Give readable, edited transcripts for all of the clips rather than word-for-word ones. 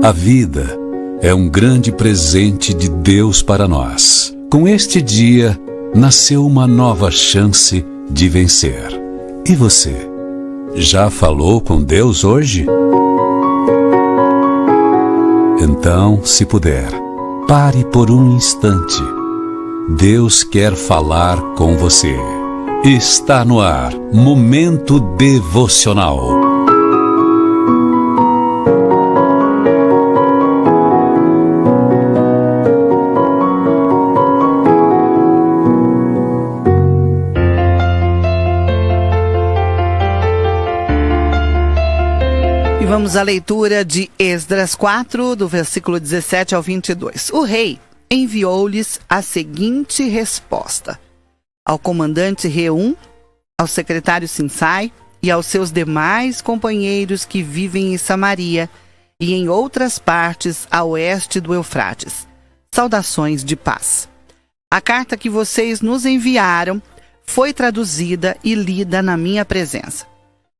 A vida é um grande presente de Deus para nós. Com este dia, nasceu uma nova chance de vencer. E você, já falou com Deus hoje? Então, se puder, pare por um instante. Deus quer falar com você. Está no ar, Momento Devocional. E vamos à leitura de Esdras 4, do versículo 17 ao 22. O rei enviou-lhes a seguinte resposta: ao comandante Reum, ao secretário Sinsai e aos seus demais companheiros que vivem em Samaria e em outras partes a oeste do Eufrates. Saudações de paz. A carta que vocês nos enviaram foi traduzida e lida na minha presença.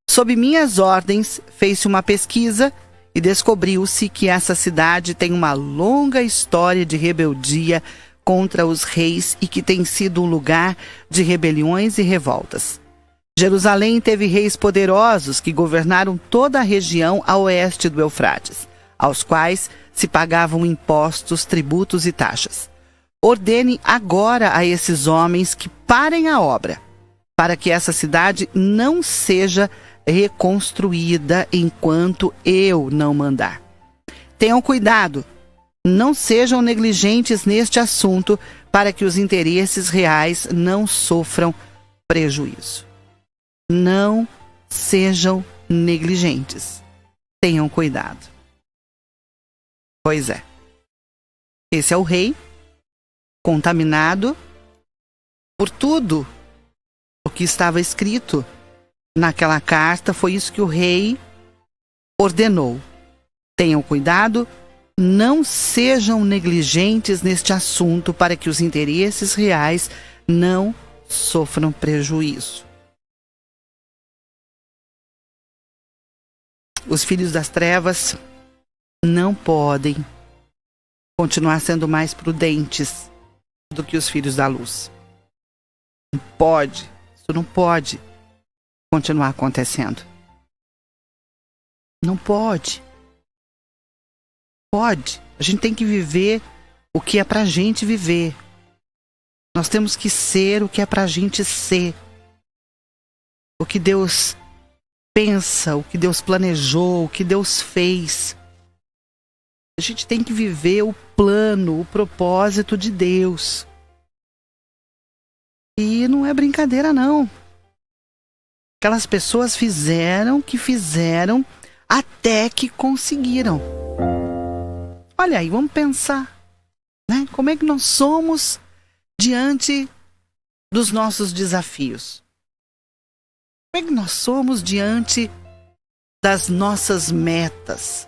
Sob minhas ordens, fez-se uma pesquisa e descobriu-se que essa cidade tem uma longa história de rebeldia contra os reis e que tem sido um lugar de rebeliões e revoltas. Jerusalém teve reis poderosos que governaram toda a região a oeste do Eufrates, aos quais se pagavam impostos, tributos e taxas. Ordene agora a esses homens que parem a obra, para que essa cidade não seja reconstruída enquanto eu não mandar. Tenham cuidado, não sejam negligentes neste assunto, para que os interesses reais não sofram prejuízo. Não sejam negligentes. Tenham cuidado. Pois é. Esse é o rei, contaminado por tudo o que estava escrito naquela carta. Foi isso que o rei ordenou. Tenham cuidado, não sejam negligentes neste assunto, para que os interesses reais não sofram prejuízo. Os filhos das trevas não podem continuar sendo mais prudentes do que os filhos da luz. Isso não pode continuar acontecendo. Não pode. Pode. A gente tem que viver o que é pra gente viver. Nós temos que ser o que é pra gente ser. O que Deus pensa, o que Deus planejou, o que Deus fez. A gente tem que viver o plano, o propósito de Deus. E não é brincadeira, não. Aquelas pessoas fizeram até que conseguiram. Olha aí, vamos pensar, né? Como é que nós somos diante dos nossos desafios? Como é que nós somos diante das nossas metas?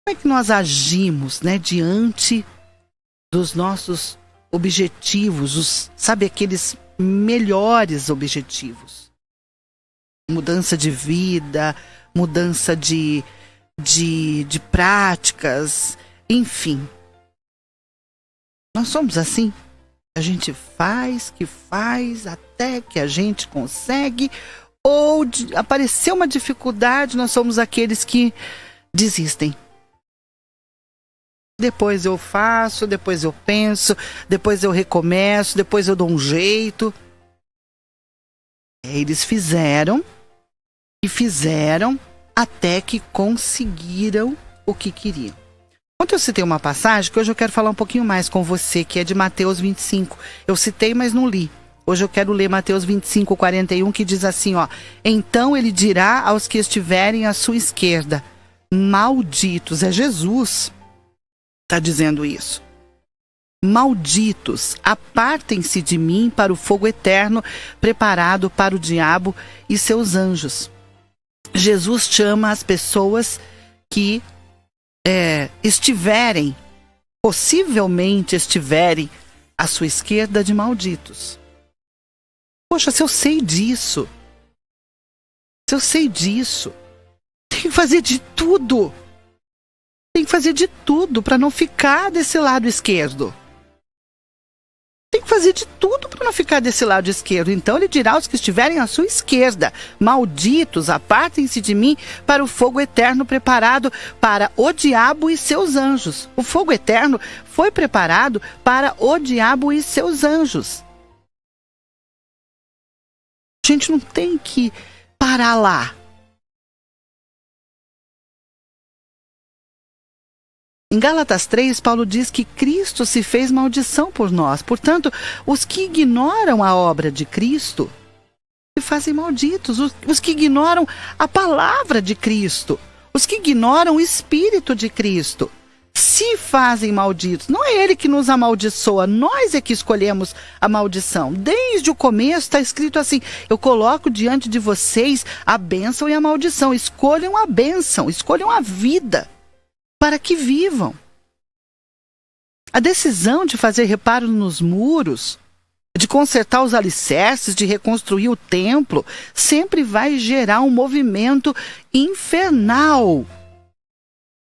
Como é que nós agimos, né, diante dos nossos objetivos, aqueles melhores objetivos? Mudança de vida, mudança de práticas, enfim. Nós somos assim. A gente faz até que a gente consegue, ou apareceu uma dificuldade, nós somos aqueles que desistem. Depois eu faço, depois eu penso, depois eu recomeço, depois eu dou um jeito. Eles fizeram até que conseguiram o que queriam. Ontem eu citei uma passagem que hoje eu quero falar um pouquinho mais com você, que é de Mateus 25. Eu citei, mas não li. Hoje eu quero ler Mateus 25, 41, que diz assim, ó: então ele dirá aos que estiverem à sua esquerda, malditos. É Jesus está dizendo isso. Malditos, apartem-se de mim para o fogo eterno, preparado para o diabo e seus anjos. Jesus chama as pessoas que possivelmente estiverem à sua esquerda, de malditos. Poxa, se eu sei disso, tem que fazer de tudo tem que fazer de tudo para não ficar desse lado esquerdo. Tem que fazer de tudo para não ficar desse lado esquerdo. Então ele dirá aos que estiverem à sua esquerda: malditos, apartem-se de mim para o fogo eterno preparado para o diabo e seus anjos. O fogo eterno foi preparado para o diabo e seus anjos. A gente não tem que parar lá. Em Gálatas 3, Paulo diz que Cristo se fez maldição por nós. Portanto, os que ignoram a obra de Cristo se fazem malditos. Os que ignoram a palavra de Cristo, os que ignoram o Espírito de Cristo, se fazem malditos. Não é Ele que nos amaldiçoa, nós é que escolhemos a maldição. Desde o começo está escrito assim: eu coloco diante de vocês a bênção e a maldição. Escolham a bênção, escolham a vida, para que vivam. A decisão de fazer reparo nos muros, de consertar os alicerces, de reconstruir o templo, sempre vai gerar um movimento infernal.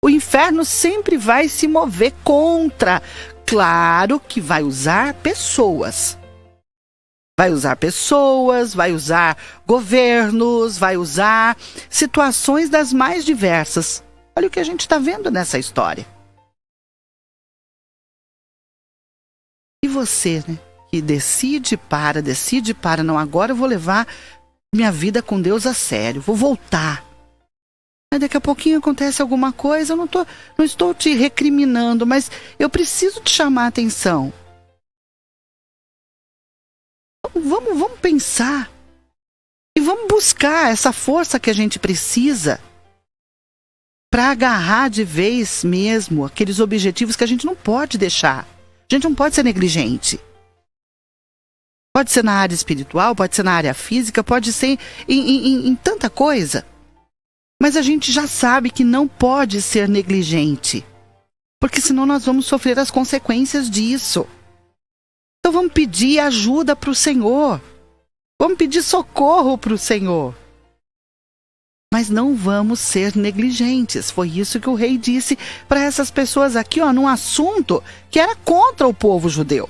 O inferno sempre vai se mover contra. Claro que vai usar pessoas. Vai usar pessoas, vai usar governos, vai usar situações das mais diversas. Olha o que a gente está vendo nessa história. E você, né, que decide para, não, agora eu vou levar minha vida com Deus a sério, vou voltar. Aí daqui a pouquinho acontece alguma coisa, eu não estou te recriminando, mas eu preciso te chamar a atenção. Vamos pensar e vamos buscar essa força que a gente precisa para agarrar de vez mesmo aqueles objetivos que a gente não pode deixar. A gente não pode ser negligente. Pode ser na área espiritual, pode ser na área física, pode ser em tanta coisa. Mas a gente já sabe que não pode ser negligente, porque senão nós vamos sofrer as consequências disso. Então vamos pedir ajuda para o Senhor. Vamos pedir socorro para o Senhor. Mas não vamos ser negligentes. Foi isso que o rei disse para essas pessoas aqui, num assunto que era contra o povo judeu.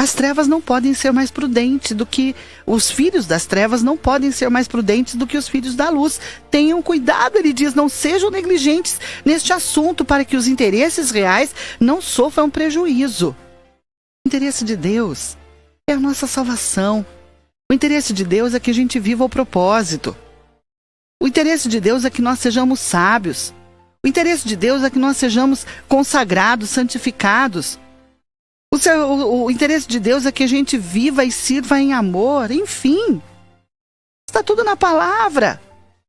As trevas não podem ser mais prudentes do que os filhos das trevas, não podem ser mais prudentes do que os filhos da luz. Tenham cuidado, ele diz, não sejam negligentes neste assunto para que os interesses reais não sofram prejuízo. O interesse de Deus é a nossa salvação. O interesse de Deus é que a gente viva o propósito. O interesse de Deus é que nós sejamos sábios. O interesse de Deus é que nós sejamos consagrados, santificados. O interesse de Deus é que a gente viva e sirva em amor. Enfim, está tudo na palavra.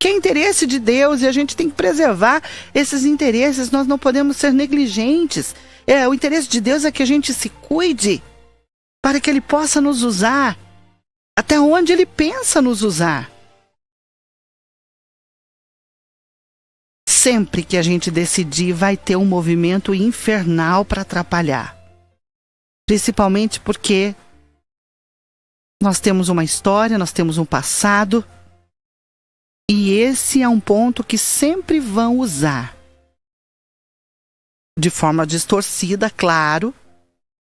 Que é interesse de Deus e a gente tem que preservar esses interesses. Nós não podemos ser negligentes. O interesse de Deus é que a gente se cuide para que Ele possa nos usar até onde Ele pensa nos usar. Sempre que a gente decidir, vai ter um movimento infernal para atrapalhar. Principalmente porque nós temos uma história, nós temos um passado, e esse é um ponto que sempre vão usar. De forma distorcida, claro,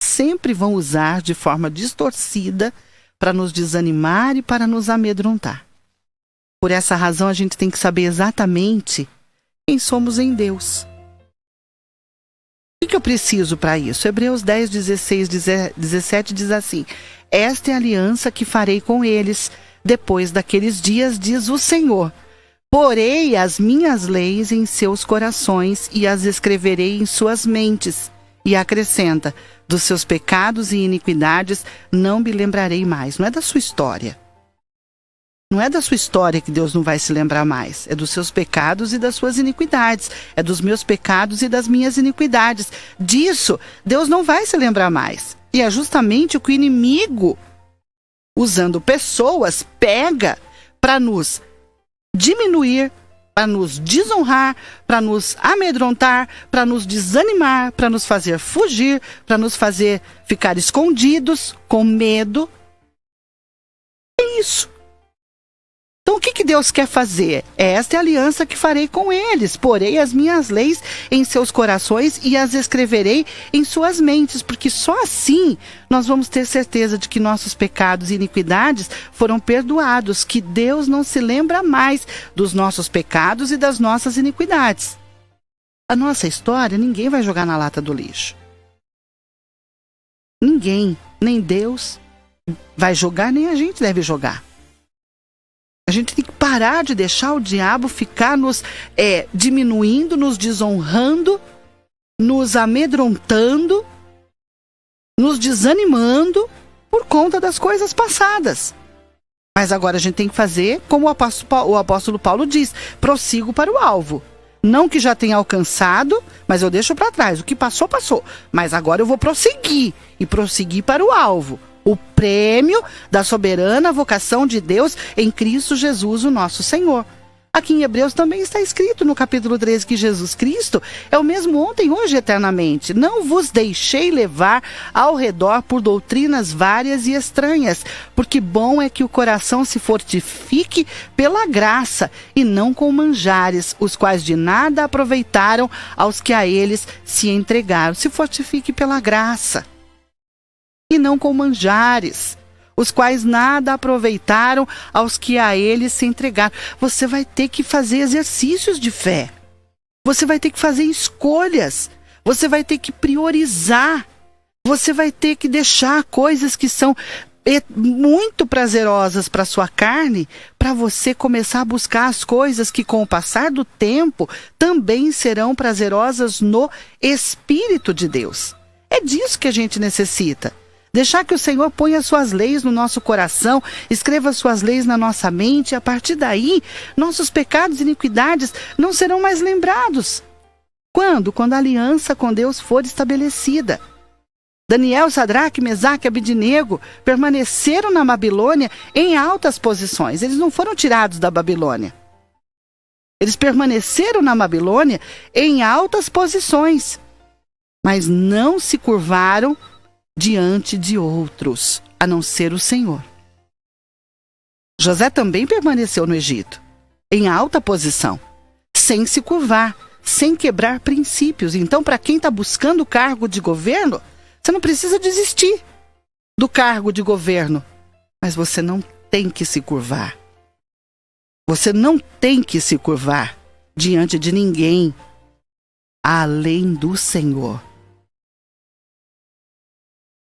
sempre vão usar de forma distorcida para nos desanimar e para nos amedrontar. Por essa razão, a gente tem que saber exatamente quem somos em Deus. O que eu preciso para isso? Hebreus 10, 16, 17 diz assim: esta é a aliança que farei com eles depois daqueles dias, diz o Senhor. Porei as minhas leis em seus corações e as escreverei em suas mentes. E acrescenta: dos seus pecados e iniquidades não me lembrarei mais. Não é da sua história. Não é da sua história que Deus não vai se lembrar mais. É dos seus pecados e das suas iniquidades. É dos meus pecados e das minhas iniquidades. Disso, Deus não vai se lembrar mais. E é justamente o que o inimigo, usando pessoas, pega para nos diminuir, para nos desonrar, para nos amedrontar, para nos desanimar, para nos fazer fugir, para nos fazer ficar escondidos, com medo. É isso. Então, que Deus quer fazer? Esta é a aliança que farei com eles. Porei as minhas leis em seus corações e as escreverei em suas mentes, porque só assim nós vamos ter certeza de que nossos pecados e iniquidades foram perdoados, que Deus não se lembra mais dos nossos pecados e das nossas iniquidades. A nossa história ninguém vai jogar na lata do lixo. Ninguém, nem Deus vai jogar, nem a gente deve jogar. A gente tem que parar de deixar o diabo ficar nos diminuindo, nos desonrando, nos amedrontando, nos desanimando por conta das coisas passadas. Mas agora a gente tem que fazer como o apóstolo Paulo diz: prossigo para o alvo. Não que já tenha alcançado, mas eu deixo para trás. O que passou, passou. Mas agora eu vou prosseguir e prosseguir para o alvo. O prêmio da soberana vocação de Deus em Cristo Jesus, o nosso Senhor. Aqui em Hebreus também está escrito no capítulo 13 que Jesus Cristo é o mesmo ontem, hoje e eternamente. Não vos deixei levar ao redor por doutrinas várias e estranhas, porque bom é que o coração se fortifique pela graça e não com manjares, os quais de nada aproveitaram aos que a eles se entregaram. Se fortifique pela graça e não com manjares, os quais nada aproveitaram aos que a eles se entregaram. Você vai ter que fazer exercícios de fé. Você vai ter que fazer escolhas. Você vai ter que priorizar. Você vai ter que deixar coisas que são muito prazerosas para a sua carne, para você começar a buscar as coisas que com o passar do tempo também serão prazerosas no Espírito de Deus. É disso que a gente necessita. Deixar que o Senhor ponha suas leis no nosso coração, escreva suas leis na nossa mente, e a partir daí, nossos pecados e iniquidades não serão mais lembrados. Quando? Quando a aliança com Deus for estabelecida. Daniel, Sadraque, Mesaque e Abidnego permaneceram na Babilônia em altas posições. Eles não foram tirados da Babilônia. Eles permaneceram na Babilônia em altas posições, mas não se curvaram diante de outros, a não ser o Senhor. José também permaneceu no Egito, em alta posição, sem se curvar, sem quebrar princípios. Então, para quem está buscando o cargo de governo, você não precisa desistir do cargo de governo, mas você não tem que se curvar. Você não tem que se curvar diante de ninguém, além do Senhor.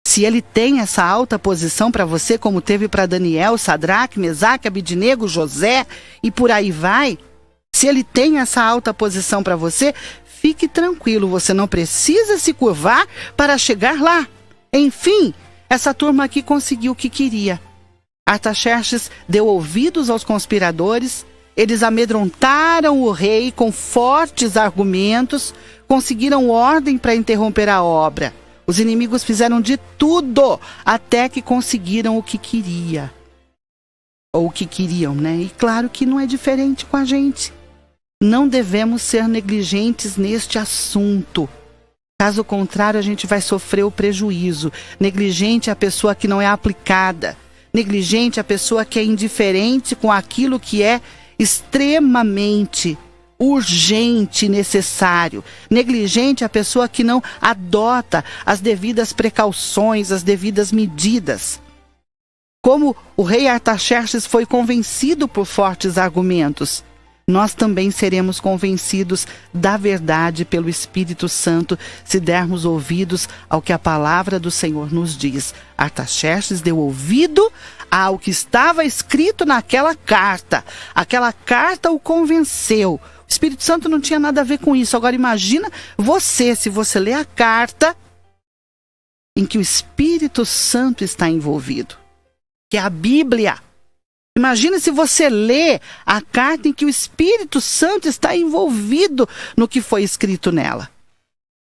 Se ele tem essa alta posição para você, como teve para Daniel, Sadraque, Mesaque, Abidnego, José e por aí vai, se ele tem essa alta posição para você, fique tranquilo, você não precisa se curvar para chegar lá. Enfim, essa turma aqui conseguiu o que queria. Artaxerxes deu ouvidos aos conspiradores, eles amedrontaram o rei com fortes argumentos, conseguiram ordem para interromper a obra. Os inimigos fizeram de tudo até que conseguiram o que queria. Ou o que queriam, né? E claro que não é diferente com a gente. Não devemos ser negligentes neste assunto. Caso contrário, a gente vai sofrer o prejuízo. Negligente é a pessoa que não é aplicada. Negligente é a pessoa que é indiferente com aquilo que é extremamente urgente e necessário. Negligente é a pessoa que não adota as devidas precauções, as devidas medidas. Como o rei Artaxerxes foi convencido por fortes argumentos, nós também seremos convencidos da verdade pelo Espírito Santo se dermos ouvidos ao que a palavra do Senhor nos diz. Artaxerxes deu ouvido ao que estava escrito naquela carta. Aquela carta o convenceu. O Espírito Santo não tinha nada a ver com isso. Agora imagina você, se você lê a carta em que o Espírito Santo está envolvido, que é a Bíblia. Imagina se você lê a carta em que o Espírito Santo está envolvido no que foi escrito nela.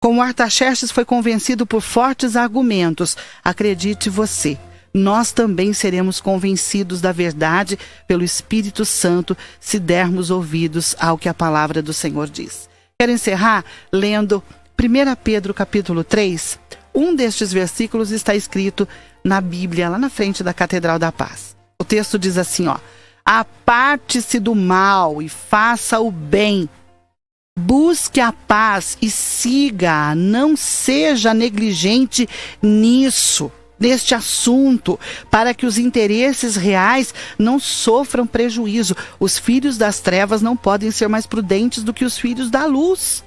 Como Artaxerxes foi convencido por fortes argumentos, acredite você, nós também seremos convencidos da verdade pelo Espírito Santo se dermos ouvidos ao que a palavra do Senhor diz. Quero encerrar lendo 1 Pedro capítulo 3. Um destes versículos está escrito na Bíblia, lá na frente da Catedral da Paz. O texto diz assim, Aparte-se do mal e faça o bem. Busque a paz e siga, não seja negligente neste assunto, para que os interesses reais não sofram prejuízo. Os filhos das trevas não podem ser mais prudentes do que os filhos da luz.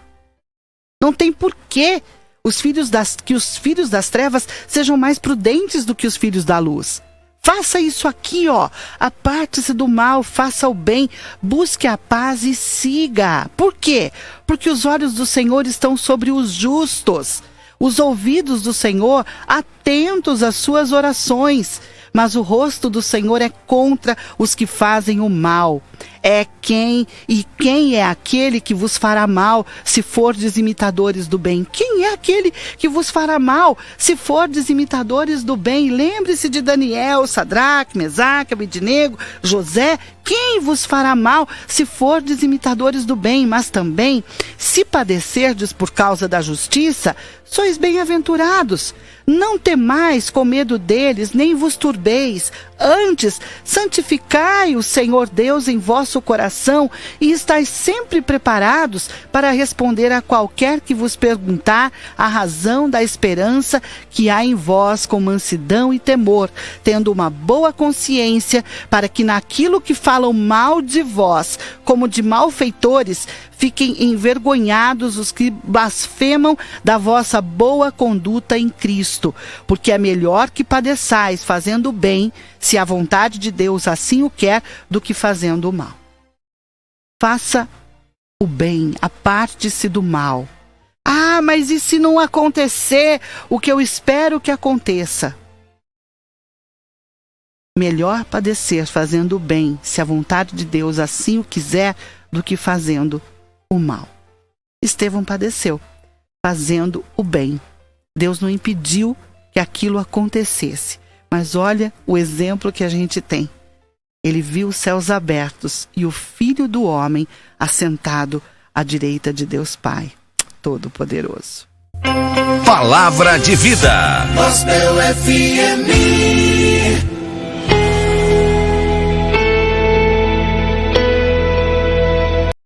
Não tem porquê que os filhos das trevas sejam mais prudentes do que os filhos da luz. Faça isso aqui, ó. Aparte-se do mal, faça o bem, busque a paz e siga. Por quê? Porque os olhos do Senhor estão sobre os justos, os ouvidos do Senhor atentos às suas orações, mas o rosto do Senhor é contra os que fazem o mal. Quem é aquele que vos fará mal, se fordes imitadores do bem? Quem é aquele que vos fará mal, se fordes imitadores do bem? Lembre-se de Daniel, Sadraque, Mesaque, Abednego, José. Quem vos fará mal, se fordes imitadores do bem? Mas também, se padecerdes por causa da justiça, sois bem-aventurados. Não temais com medo deles, nem vos turbeis. Antes, santificai o Senhor Deus em vosso coração e estais sempre preparados para responder a qualquer que vos perguntar a razão da esperança que há em vós com mansidão e temor, tendo uma boa consciência, para que naquilo que falam mal de vós, como de malfeitores, fiquem envergonhados os que blasfemam da vossa boa conduta em Cristo, porque é melhor que padeçais fazendo o bem, se a vontade de Deus assim o quer, do que fazendo o mal. Faça o bem, aparte-se do mal. Mas e se não acontecer o que eu espero que aconteça? Melhor padecer fazendo o bem, se a vontade de Deus assim o quiser, do que fazendo o mal. Estevão padeceu fazendo o bem. Deus não impediu que aquilo acontecesse. Mas olha o exemplo que a gente tem. Ele viu os céus abertos e o Filho do Homem assentado à direita de Deus Pai Todo-Poderoso. Palavra de vida. Gospel FM.